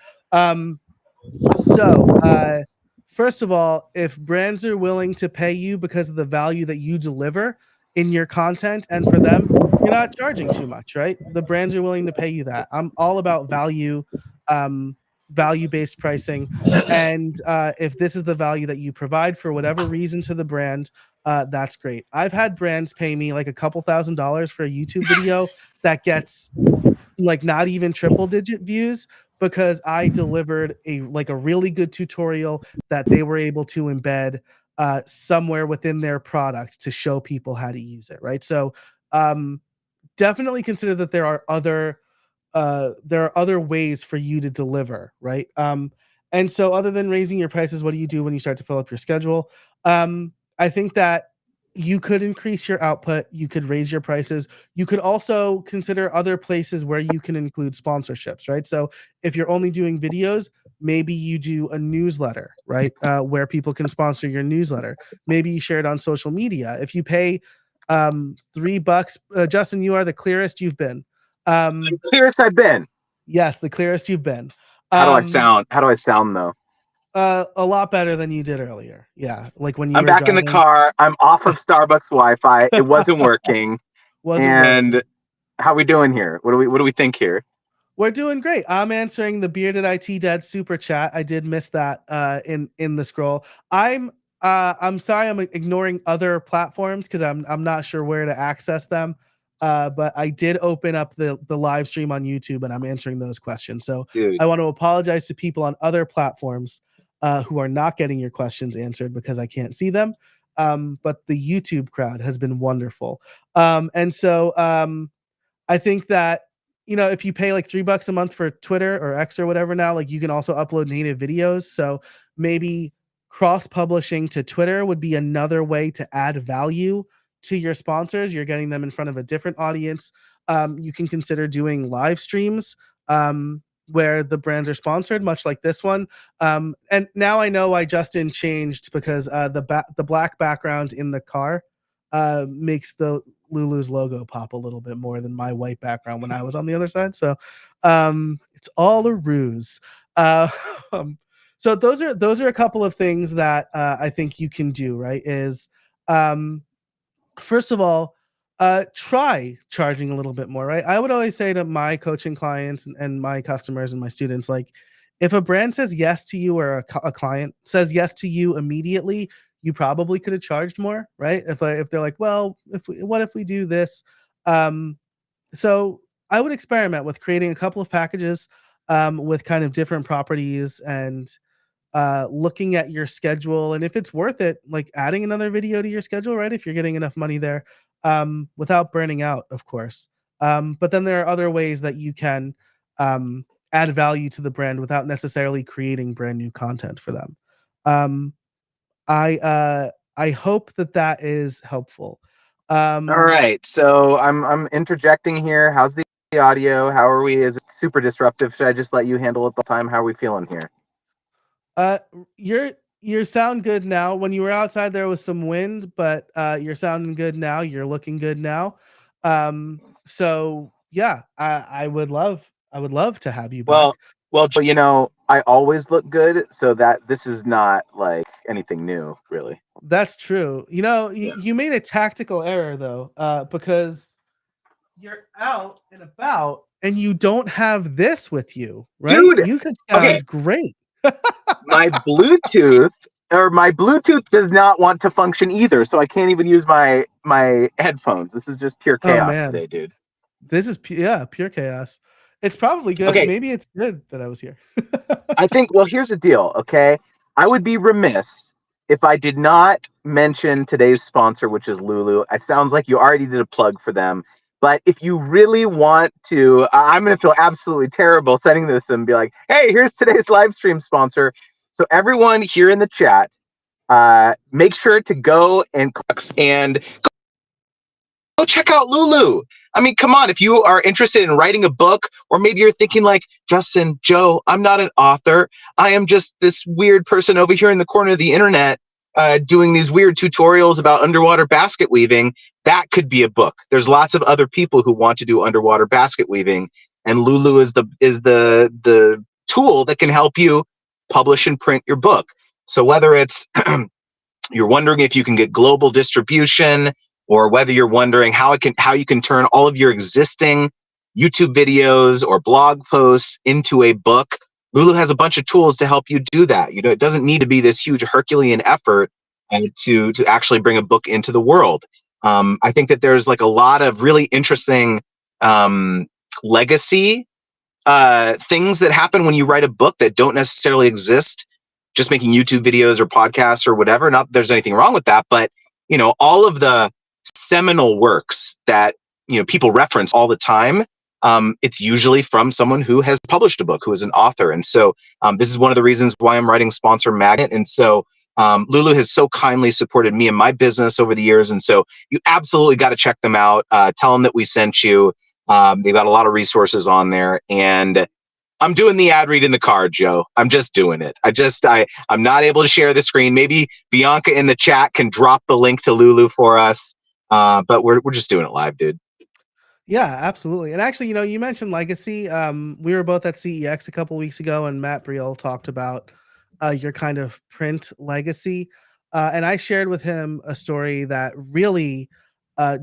B: First of all, if brands are willing to pay you because of the value that you deliver in your content and for them, you're not charging too much, right? The brands are willing to pay you that. I'm all about value, value-based pricing. And if this is the value that you provide for whatever reason to the brand, that's great. I've had brands pay me like a couple $1,000s for a YouTube video that gets like not even triple digit views because I delivered a really good tutorial that they were able to embed somewhere within their product to show people how to use it, right? So definitely consider that there are other ways for you to deliver, right? And so other than raising your prices, what do you do when you start to fill up your schedule? I think that you could increase your output, you could raise your prices. You could also consider other places where you can include sponsorships, right? So if you're only doing videos, maybe you do a newsletter, right? Where people can sponsor your newsletter. Maybe you share it on social media. If you pay $3, Justin, you are the clearest you've been.
C: Clearest I've been.
B: Yes, the clearest you've been.
C: How do I sound? How do I sound though?
B: A lot better than you did earlier. Yeah, like when you
C: I'm
B: were
C: back in the car. I'm off of Starbucks Wi-Fi. It wasn't working.
B: Working.
C: How we doing here? What do we think here?
B: We're doing great. I'm answering the Bearded IT Dad super chat. I did miss that in the scroll. I'm sorry I'm ignoring other platforms because I'm not sure where to access them. But I did open up the live stream on YouTube and I'm answering those questions. So
C: Dude.
B: I want to apologize to people on other platforms who are not getting your questions answered because I can't see them. But the YouTube crowd has been wonderful. And so I think that, if you pay like $3 a month for Twitter or X or whatever now, like you can also upload native videos. So maybe cross-publishing to Twitter would be another way to add value to your sponsors. You're getting them in front of a different audience. You can consider doing live streams where the brands are sponsored, much like this one. And now I know why Justin changed because the black background in the car makes the Lulu's logo pop a little bit more than my white background when I was on the other side. So it's all a ruse. So those are a couple of things that I think you can do, right? Is first of all, try charging a little bit more, right? I would always say to my coaching clients and my customers and my students, like, if a brand says yes to you or a client says yes to you immediately, you probably could have charged more, right? If they're like, well, what if we do this? So I would experiment with creating a couple of packages with kind of different properties and looking at your schedule, and if it's worth it, like adding another video to your schedule, right? If you're getting enough money there, without burning out, of course. But then there are other ways that you can add value to the brand without necessarily creating brand new content for them. Um, I hope that that is helpful.
E: All right, so I'm interjecting here. How's the audio? How are we? Is it super disruptive? Should I just let you handle it the time? How are we feeling here?
B: You sound good now. When you were outside, there was some wind, but you're sounding good now. You're looking good now. So yeah, I would love to have you back.
E: Well, Joe, you know, I always look good, so that this is not like anything new, really.
B: That's true. You know, you made a tactical error though, because you're out and about and you don't have this with you, right?
E: Dude,
B: you could sound
E: okay.
B: great.
E: My Bluetooth does not want to function either, so I can't even use my headphones. This is just pure chaos today, dude.
B: This is pure chaos. It's probably good.
E: Okay.
B: Maybe it's good that I was here.
E: I think, well, here's the deal, okay? I would be remiss if I did not mention today's sponsor, which is Lulu. It sounds like you already did a plug for them. But if you really want to, I'm going to feel absolutely terrible sending this and be like, hey, here's today's live stream sponsor. So everyone here in the chat, make sure to go and go check out Lulu. I mean, come on, if you are interested in writing a book, or maybe you're thinking like, Justin, Joe, I'm not an author. I am just this weird person over here in the corner of the internet doing these weird tutorials about underwater basket weaving. That could be a book. There's lots of other people who want to do underwater basket weaving, and Lulu is the tool that can help you publish and print your book. So whether it's you're wondering if you can get global distribution, or whether you're wondering how you can turn all of your existing YouTube videos or blog posts into a book, Lulu has a bunch of tools to help you do that. You know, it doesn't need to be this huge Herculean effort to actually bring a book into the world. I think that there's like a lot of really interesting legacy things that happen when you write a book that don't necessarily exist just making YouTube videos or podcasts or whatever. Not that there's anything wrong with that, but you know, all of the seminal works that, you know, people reference all the time, it's usually from someone who has published a book, who is an author. And so this is one of the reasons why I'm writing Sponsor Magnet. And so Lulu has so kindly supported me and my business over the years. And so you absolutely got to check them out. Tell them that we sent you. They've got a lot of resources on there. And I'm doing the ad read in the car, Joe. I'm just doing it. I'm not able to share the screen. Maybe Bianca in the chat can drop the link to Lulu for us. But we're just doing it live, dude.
B: Yeah, absolutely. And actually, you know, you mentioned legacy. We were both at CEX a couple weeks ago, and Matt Briel talked about your kind of print legacy. And I shared with him a story that really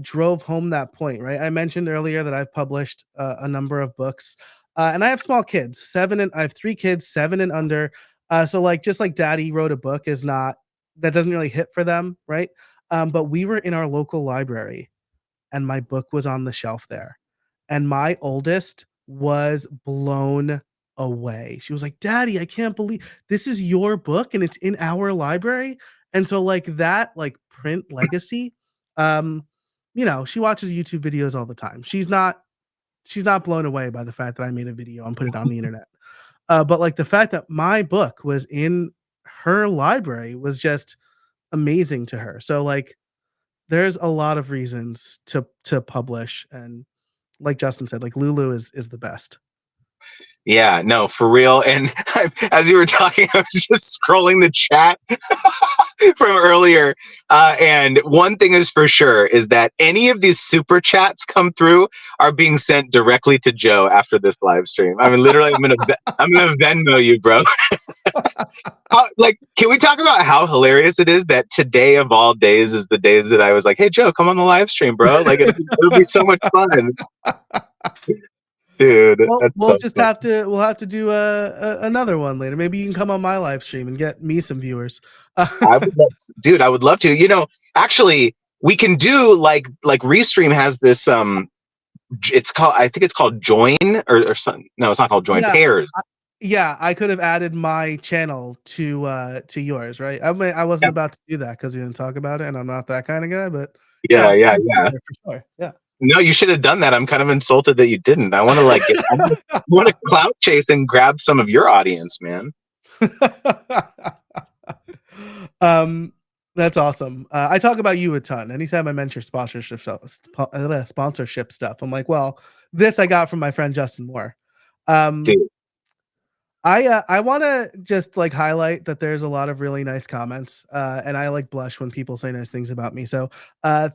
B: drove home that point, right? I mentioned earlier that I've published a number of books, and I have small kids, I have 3 kids, 7 and under. So like, just like daddy wrote a book that doesn't really hit for them, right? But we were in our local library and my book was on the shelf there. And my oldest was blown away. She was like, Daddy, I can't believe this is your book and it's in our library. And so like that, like print legacy, you know, she watches YouTube videos all the time. She's not blown away by the fact that I made a video and put it on the internet. But like the fact that my book was in her library was just amazing to her. So like there's a lot of reasons to publish, and like Justin said, like Lulu is the best.
E: Yeah, no, for real. And as you were talking, I was just scrolling the chat from earlier. And one thing is for sure is that any of these super chats come through are being sent directly to Joe after this live stream. I mean, literally, I'm gonna Venmo you, bro. Like, can we talk about how hilarious it is that today of all days is the days that I was like, hey, Joe, come on the live stream, bro. Like, it'll be so much fun. Dude,
B: we'll
E: fun.
B: have to do another one later. Maybe you can come on my live stream and get me some viewers.
E: I would love to. You know, actually, we can do like Restream has this. I think it's called Join or something. No, it's not called Join. Pairs.
B: I could have added my channel to yours, right? I wasn't about to do that because we didn't talk about it, and I'm not that kind of guy. But
E: yeah,
B: for sure, yeah.
E: No, you should have done that. I'm kind of insulted that you didn't. I want to I want to clout chase and grab some of your audience, man.
B: That's awesome. I talk about you a ton. Anytime I mention sponsorship stuff, I'm like, well, this I got from my friend Justin Moore.
E: Dude.
B: I want to just like highlight that there's a lot of really nice comments, and I like blush when people say nice things about me. So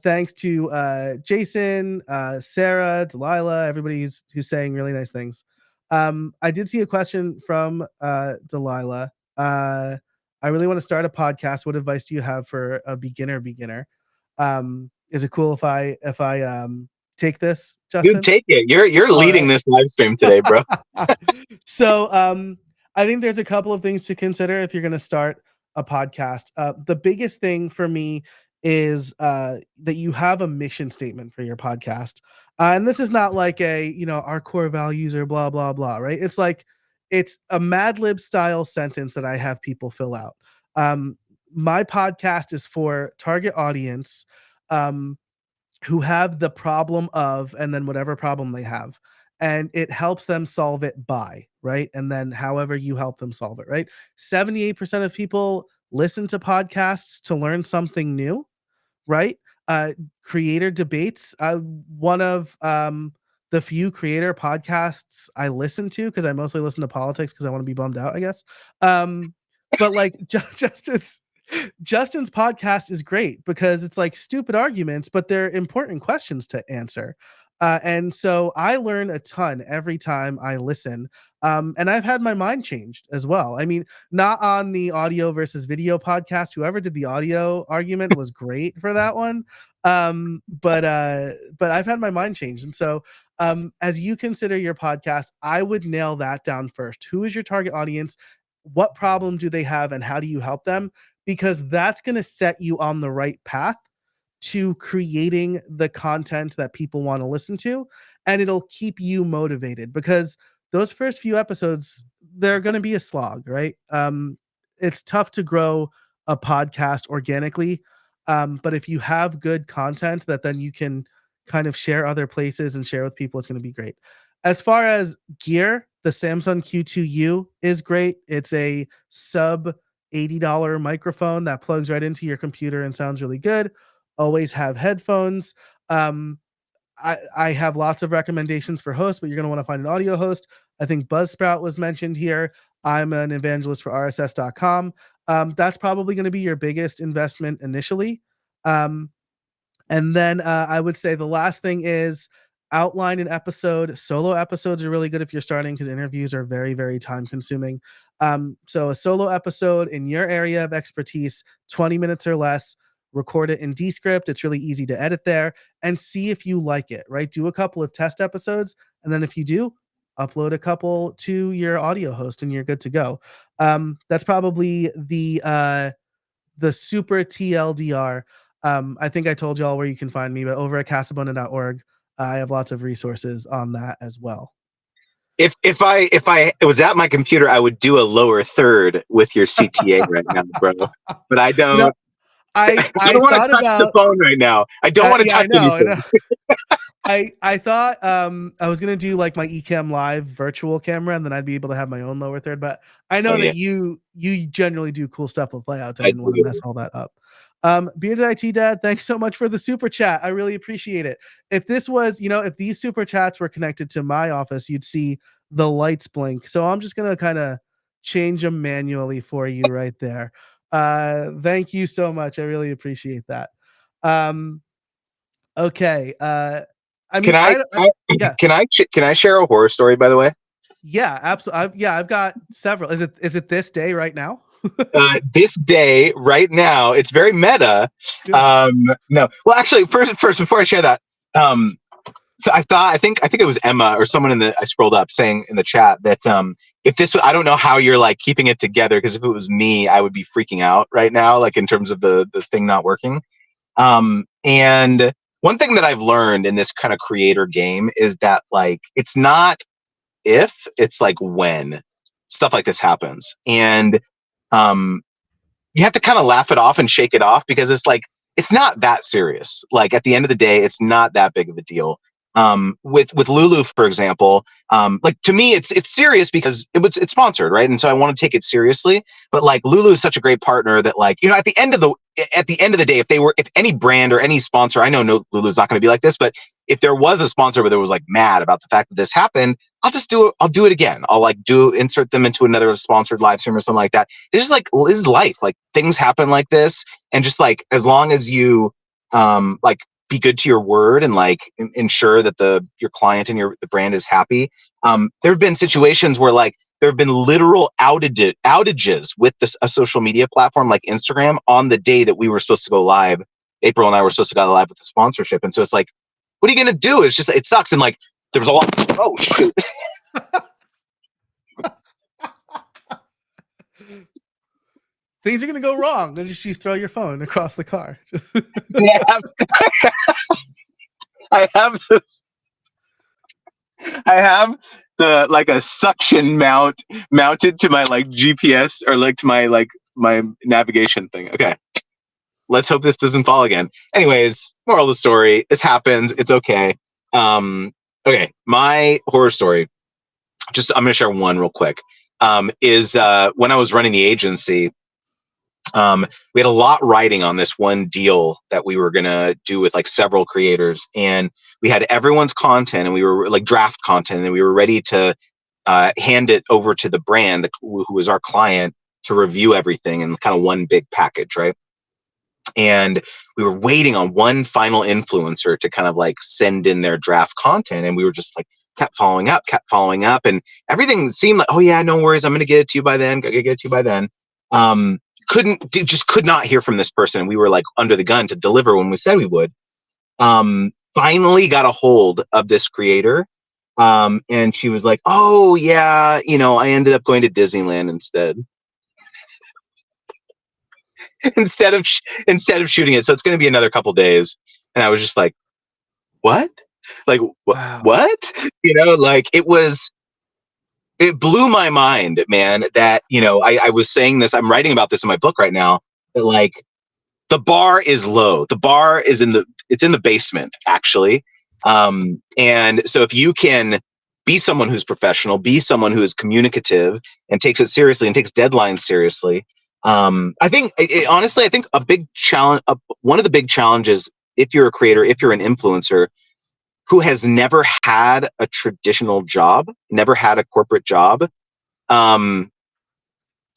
B: thanks to Jason, Sarah, Delilah, everybody who's saying really nice things. I did see a question from Delilah. I really want to start a podcast. What advice do you have for a beginner? Is it cool if I take this, Justin?
E: You take it. You're leading this live stream today, bro.
B: So I think there's a couple of things to consider if you're going to start a podcast. The biggest thing for me is that you have a mission statement for your podcast. And this is not like our core values or blah, blah, blah, right? It's like, it's a Mad Lib style sentence that I have people fill out. My podcast is for target audience who have the problem of, and then whatever problem they have. And it helps them solve it by, right? And then however you help them solve it, right? 78% of people listen to podcasts to learn something new, right? Creator debates. One of the few creator podcasts I listen to, because I mostly listen to politics because I want to be bummed out, I guess. But like Justin's podcast is great because it's like stupid arguments, but they're important questions to answer. And so I learn a ton every time I listen. And I've had my mind changed as well. I mean, not on the audio versus video podcast. Whoever did the audio argument was great for that one. But I've had my mind changed. And so as you consider your podcast, I would nail that down first. Who is your target audience? What problem do they have? And how do you help them? Because that's going to set you on the right path to creating the content that people want to listen to, and it'll keep you motivated, because those first few episodes, they're going to be a slog, right? It's tough to grow a podcast organically, but if you have good content that then you can kind of share other places and share with people, it's going to be great. As far as gear, the Samsung Q2U is great. It's a sub $80 microphone that plugs right into your computer and sounds really good. Always have headphones. I have lots of recommendations for hosts, but you're going to want to find an audio host. I think Buzzsprout was mentioned here. I'm an evangelist for RSS.com. That's probably going to be your biggest investment initially. And then I would say the last thing is outline an episode. Solo episodes are really good if you're starting, because interviews are very, very time consuming. So a solo episode in your area of expertise, 20 minutes or less. Record it in Descript. It's really easy to edit there, and see if you like it, right? Do a couple of test episodes, and then if you do, upload a couple to your audio host and you're good to go. That's probably the super TLDR. I think I told y'all where you can find me, but over at casabona.org, I have lots of resources on that as well.
E: If I was at my computer, I would do a lower third with your CTA right now, bro. But I don't.
B: No, I
E: don't want to touch the phone right now. I don't want to touch anything.
B: I thought I was gonna do like my Ecamm Live virtual camera, and then I'd be able to have my own lower third. But I know that you generally do cool stuff with layouts. I didn't want to mess all that up. Bearded IT Dad, thanks so much for the super chat. I really appreciate it. If this was, if these super chats were connected to my office, you'd see the lights blink. So I'm just gonna kind of change them manually for you right there. Thank you so much. I really appreciate that. Okay.
E: Can I share a horror story, by the way?
B: Yeah, absolutely. I've got several. Is it this day right now?
E: This day right now, it's very meta. No, well, actually, first before I share that, so I think it was Emma or someone I scrolled up saying in the chat that if this, I don't know how you're like keeping it together, because if it was me, I would be freaking out right now, like in terms of the thing not working. And one thing that I've learned in this kind of creator game is that like it's not if, it's like when stuff like this happens, and you have to kind of laugh it off and shake it off, because it's like it's not that serious. Like at the end of the day, it's not that big of a deal. With Lulu, for example, like to me, it's serious because it's sponsored, right? And so I want to take it seriously. But like Lulu is such a great partner that, like, you know, at the end of the day, if any brand or any sponsor, I know no Lulu's not going to be like this, but if there was a sponsor where there was like mad about the fact that this happened, I'll do it again. I'll like insert them into another sponsored live stream or something like that. It's just like, this is life. Like things happen like this. And just like, as long as you, like, be good to your word and like ensure that your client and the brand is happy. There have been situations where like there have been literal outages with a social media platform like Instagram on the day that we were supposed to go live. April and I were supposed to go live with the sponsorship. And so it's like, what are you going to do? It's just, it sucks. And like, there was a lot. Oh, shoot.
B: Things are going to go wrong. Then just you throw your phone across the car.
E: I have the like a suction mount mounted to my like GPS or like to my navigation thing. Okay. Let's hope this doesn't fall again. Anyways, moral of the story, this happens. It's okay. Okay. My horror story, I'm going to share one real quick, is when I was running the agency, we had a lot riding on this one deal that we were going to do with like several creators, and we had everyone's content and we were like draft content, and we were ready to hand it over to the brand who was our client to review everything in kind of one big package, right? And we were waiting on one final influencer to kind of like send in their draft content, and we were just like kept following up, and everything seemed like, oh yeah, no worries, I'm going to get it to you by then. Could not hear from this person, and we were like under the gun to deliver when we said we would. Finally got a hold of this creator, and she was like, oh yeah, you know, I ended up going to Disneyland instead. instead of shooting it, so it's going to be another couple days. And I was just like, what? Like,
B: Wow.
E: what? You know, like it blew my mind, man, that, you know, I was saying this, I'm writing about this in my book right now, that like the bar is low. The bar is in the basement, actually. And so if you can be someone who's professional, be someone who is communicative and takes it seriously and takes deadlines seriously, I think honestly, I think a big challenge, one of the big challenges, if you're a creator, if you're an influencer who has never had a traditional job, never had a corporate job,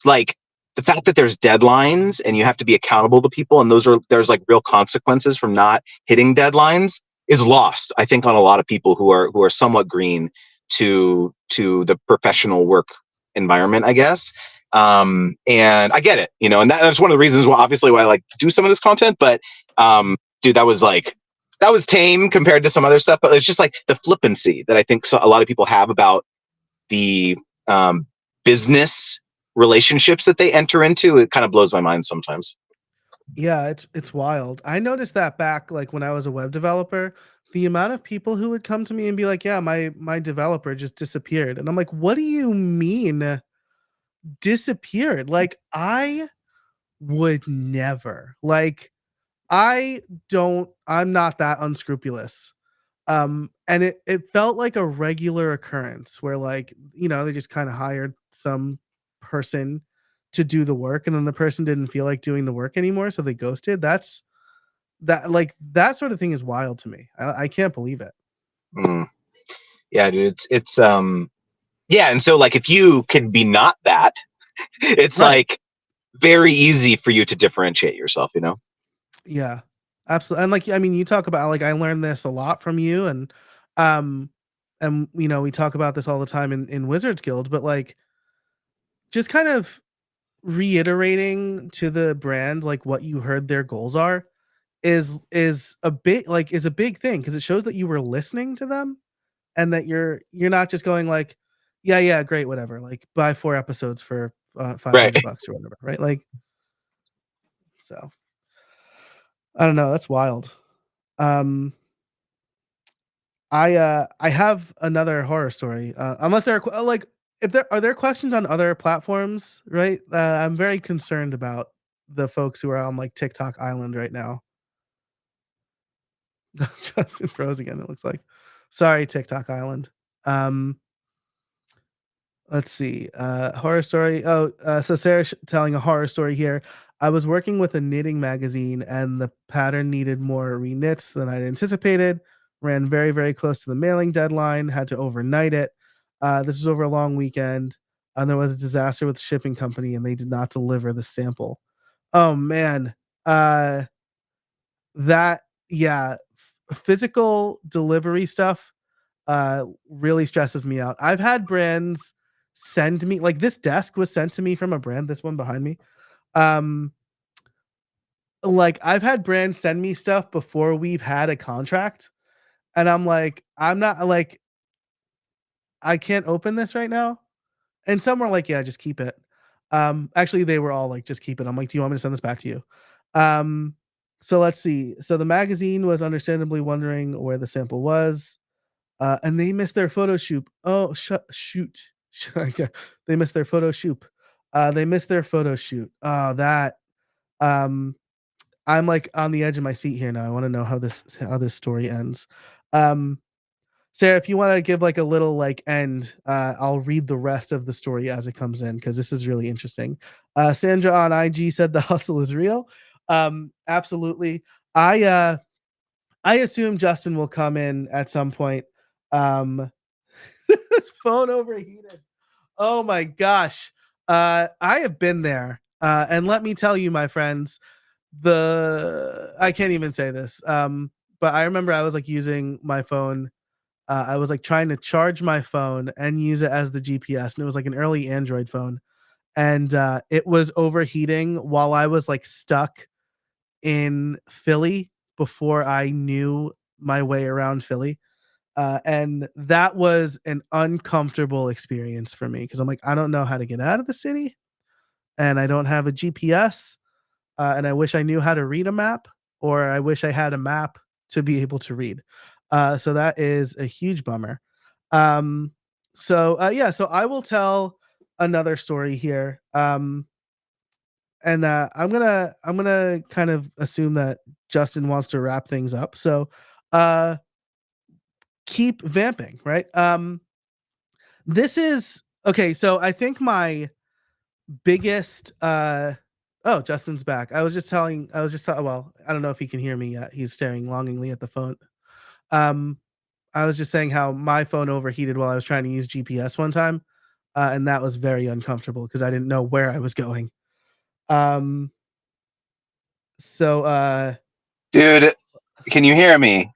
E: like the fact that there's deadlines and you have to be accountable to people, and there's like real consequences from not hitting deadlines, is lost, I think, on a lot of people who are somewhat green to the professional work environment, I guess. And I get it, you know, and that's one of the reasons why I like do some of this content, but dude, that was tame compared to some other stuff. But it's just like the flippancy that I think a lot of people have about the business relationships that they enter into. It kind of blows my mind sometimes.
B: Yeah, it's wild. I noticed that back like when I was a web developer, the amount of people who would come to me and be like, yeah, my developer just disappeared. And I'm like, what do you mean disappeared? Like, I would never. Like, I'm not that unscrupulous. And it felt like a regular occurrence where, like, you know, they just kind of hired some person to do the work, and then the person didn't feel like doing the work anymore, so they ghosted. That sort of thing is wild to me. I can't believe it.
E: Yeah, dude, it's yeah. And so like, if you can be not that, it's
B: Right.
E: like very easy for you to differentiate yourself, you know?
B: Yeah, absolutely. And like, I mean, you talk about, like, I learned this a lot from you, um, and you know, we talk about this all the time in Wizards Guild, but like, just kind of reiterating to the brand like what you heard their goals are is a big thing, because it shows that you were listening to them, and that you're not just going like, yeah, great, whatever, like buy 4 episodes for $500
E: Right.
B: or whatever, right? Like, so I don't know, that's wild. Um, I have another horror story. Unless there are like, if there are questions on other platforms, right? I'm very concerned about the folks who are on like TikTok Island right now. Justin froze again, it looks like. Sorry, TikTok Island. Let's see. Horror story. So Sarah's telling a horror story here. I was working with a knitting magazine and the pattern needed more reknits than I'd anticipated. Ran very, very close to the mailing deadline, had to overnight it. This was over a long weekend. And there was a disaster with the shipping company and they did not deliver the sample. Oh man. That yeah, physical delivery stuff really stresses me out. I've had brands send me, like, this desk was sent to me from a brand, this one behind me. Like, I've had brands send me stuff before we've had a contract, and I'm like, I'm not like, I can't open this right now. And some were like, yeah, just keep it. Actually, they were all like, just keep it. I'm like, do you want me to send this back to you? Um, so let's see. So the magazine was understandably wondering where the sample was. And they missed their photo shoot. Oh, shoot. Okay. They missed their photo shoot. They missed their photo shoot. Oh, that. Um, I'm like on the edge of my seat here now. I want to know how this story ends. Um, Sarah, if you want to give like a little like end, I'll read the rest of the story as it comes in because this is really interesting. Sandra on IG said the hustle is real. Absolutely. I assume Justin will come in at some point. His phone overheated. Oh my gosh. I have been there. And let me tell you, my friends, I can't even say this. But I remember I was like using my phone. I was like trying to charge my phone and use it as the GPS. And it was like an early Android phone. And it was overheating while I was like stuck in Philly before I knew my way around Philly. And that was an uncomfortable experience for me because I'm like, I don't know how to get out of the city and I don't have a GPS. And I wish I knew how to read a map, or I wish I had a map to be able to read. So that is a huge bummer. So I will tell another story here. And I'm gonna kind of assume that Justin wants to wrap things up. So keep vamping, right? This is okay. So I think my biggest oh, Justin's back. Well, I don't know if he can hear me yet. He's staring longingly at the phone. I was just saying how my phone overheated while I was trying to use GPS one time. And that was very uncomfortable because I didn't know where I was going.
E: Dude, can you hear me?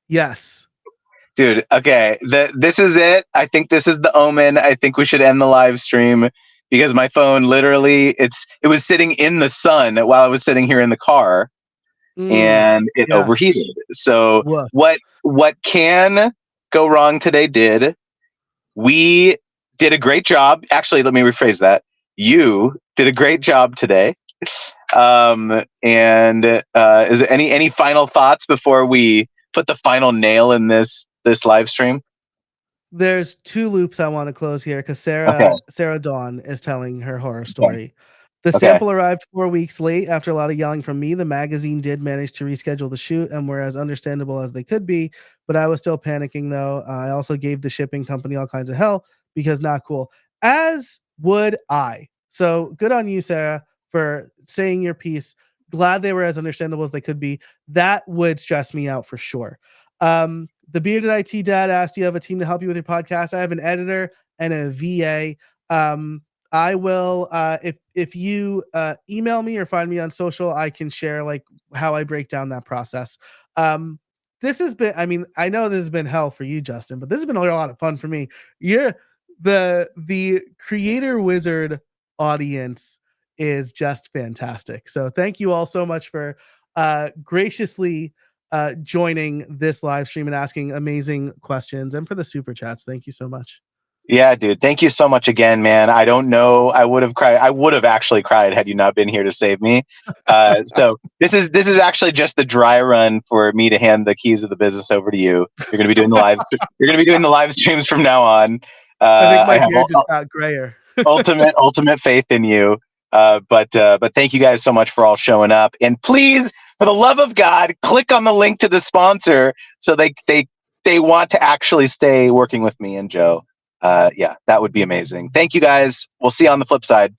B: Yes.
E: Dude, okay. This is it. I think this is the omen. I think we should end the live stream because my phone literally it was sitting in the sun while I was sitting here in the car and it overheated. So what can go wrong today did. We did a great job. Actually, let me rephrase that. You did a great job today. Is there any final thoughts before we put the final nail in this live stream?
B: There's 2 loops I want to close here because Sarah Dawn is telling her horror story. The sample arrived 4 weeks late after a lot of yelling from me. The magazine did manage to reschedule the shoot and were as understandable as they could be, but I was still panicking though. I also gave the shipping company all kinds of hell because not cool. As would I. So good on you, Sarah, for saying your piece. Glad they were as understandable as they could be. That would stress me out for sure. The Bearded IT Dad asked, do you have a team to help you with your podcast? I have an editor and a VA. I will, if you email me or find me on social, I can share like how I break down that process. This has been, I mean, I know this has been hell for you, Justin, but this has been a lot of fun for me. The Creator Wizard audience is just fantastic. So thank you all so much for graciously joining this live stream and asking amazing questions, and for the super chats. Thank you so much.
E: Yeah, dude. Thank you so much again, man. I don't know. I would have cried. I would have actually cried had you not been here to save me. So this is actually just the dry run for me to hand the keys of the business over to you. You're going to be doing the live. You're going to be doing the live streams from now on.
B: I think my beard just got grayer.
E: ultimate faith in you. But thank you guys so much for all showing up. And please For the love of God, click on the link to the sponsor so they want to actually stay working with me and Joe. Yeah, that would be amazing. Thank you guys. We'll see you on the flip side.